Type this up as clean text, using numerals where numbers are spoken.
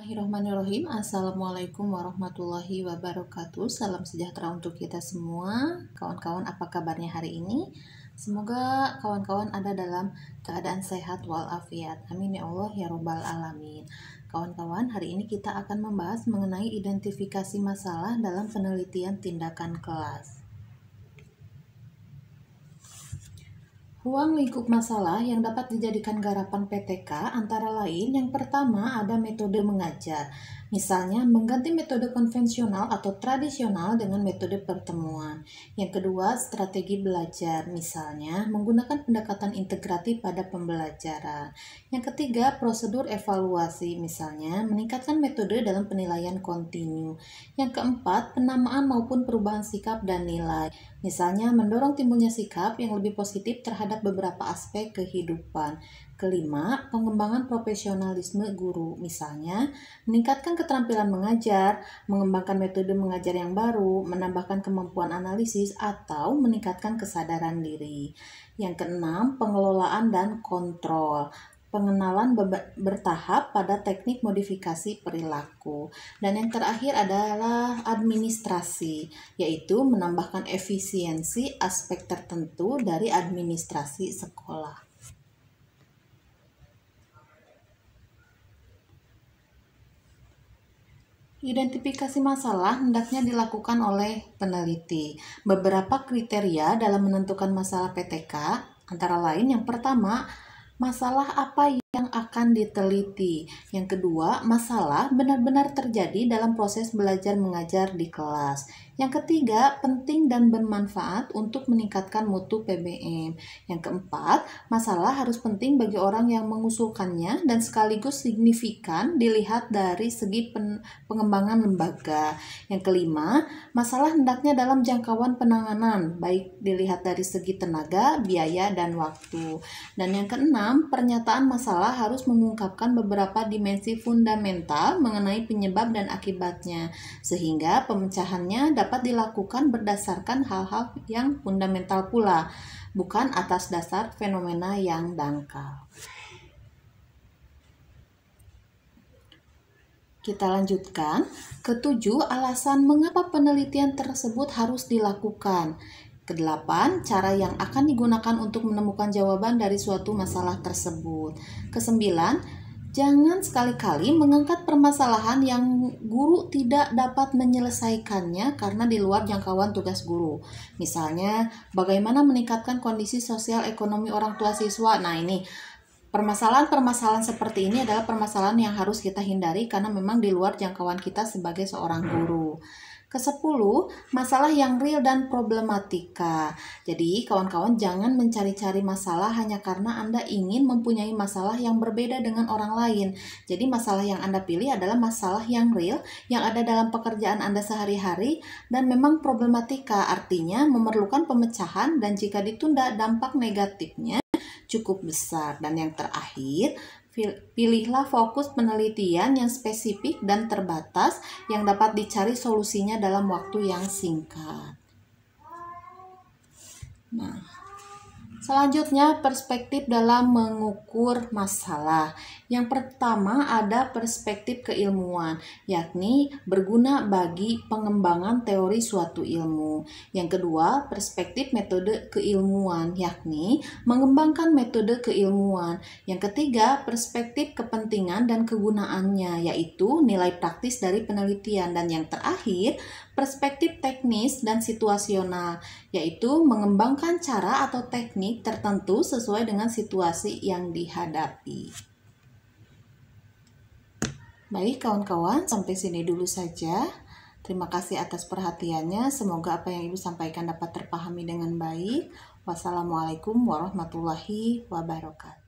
Bismillahirrahmanirrahim. Assalamualaikum warahmatullahi wabarakatuh. Salam sejahtera untuk kita semua. Kawan-kawan, apa kabarnya hari ini? Semoga kawan-kawan ada dalam keadaan sehat walafiat. Amin ya Allah ya Robbal Alamin. Kawan-kawan, hari ini kita akan membahas mengenai identifikasi masalah dalam penelitian tindakan kelas. Ruang lingkup masalah yang dapat dijadikan garapan PTK antara lain yang pertama ada metode mengajar. Misalnya mengganti metode konvensional atau tradisional dengan metode pertemuan. Yang kedua, strategi belajar. Misalnya menggunakan pendekatan integratif pada pembelajaran. Yang ketiga, prosedur evaluasi. Misalnya meningkatkan metode dalam penilaian kontinu. Yang keempat, penamaan maupun perubahan sikap dan nilai. Misalnya mendorong timbulnya sikap yang lebih positif terhadap beberapa aspek kehidupan. Kelima, pengembangan profesionalisme guru. Misalnya, meningkatkan keterampilan mengajar, mengembangkan metode mengajar yang baru, menambahkan kemampuan analisis, atau meningkatkan kesadaran diri. Yang keenam, pengelolaan dan kontrol. Pengenalan bertahap pada teknik modifikasi perilaku. Dan yang terakhir adalah administrasi, yaitu menambahkan efisiensi aspek tertentu dari administrasi sekolah. Identifikasi masalah hendaknya dilakukan oleh peneliti. Beberapa kriteria dalam menentukan masalah PTK, antara lain yang pertama, masalah apa yang akan diteliti. Yang kedua, masalah benar-benar terjadi dalam proses belajar mengajar di kelas. Yang ketiga, penting dan bermanfaat untuk meningkatkan mutu PBM. Yang keempat, masalah harus penting bagi orang yang mengusulkannya dan sekaligus signifikan dilihat dari segi pengembangan lembaga. Yang kelima, masalah hendaknya dalam jangkauan penanganan, baik dilihat dari segi tenaga, biaya, dan waktu. Dan yang keenam, pernyataan masalah harus mengungkapkan beberapa dimensi fundamental mengenai penyebab dan akibatnya, sehingga pemecahannya dapat dilakukan berdasarkan hal-hal yang fundamental pula, bukan atas dasar fenomena yang dangkal. Kita lanjutkan. Ketujuh, alasan mengapa penelitian tersebut harus dilakukan. Kedelapan, cara yang akan digunakan untuk menemukan jawaban dari suatu masalah tersebut. Kesembilan, jangan sekali-kali mengangkat permasalahan yang guru tidak dapat menyelesaikannya karena di luar jangkauan tugas guru. Misalnya, bagaimana meningkatkan kondisi sosial ekonomi orang tua siswa. Nah, ini permasalahan-permasalahan seperti ini adalah permasalahan yang harus kita hindari karena memang di luar jangkauan kita sebagai seorang guru. Kesepuluh, masalah yang real dan problematika. Jadi, kawan-kawan jangan mencari-cari masalah hanya karena Anda ingin mempunyai masalah yang berbeda dengan orang lain. Jadi, masalah yang Anda pilih adalah masalah yang real, yang ada dalam pekerjaan Anda sehari-hari, dan memang problematika, artinya memerlukan pemecahan, dan jika ditunda, dampak negatifnya cukup besar. Dan yang terakhir, pilihlah fokus penelitian yang spesifik dan terbatas yang dapat dicari solusinya dalam waktu yang singkat. Nah, selanjutnya perspektif dalam mengukur masalah. Yang pertama ada perspektif keilmuan, yakni berguna bagi pengembangan teori suatu ilmu. Yang kedua, perspektif metode keilmuan, yakni mengembangkan metode keilmuan. Yang ketiga, perspektif kepentingan dan kegunaannya, yaitu nilai praktis dari penelitian. Dan yang terakhir, perspektif teknis dan situasional, yaitu mengembangkan cara atau teknik tertentu sesuai dengan situasi yang dihadapi. Baik kawan-kawan, sampai sini dulu saja. Terima kasih atas perhatiannya. Semoga apa yang Ibu sampaikan dapat terpahami dengan baik. Wassalamualaikum warahmatullahi wabarakatuh.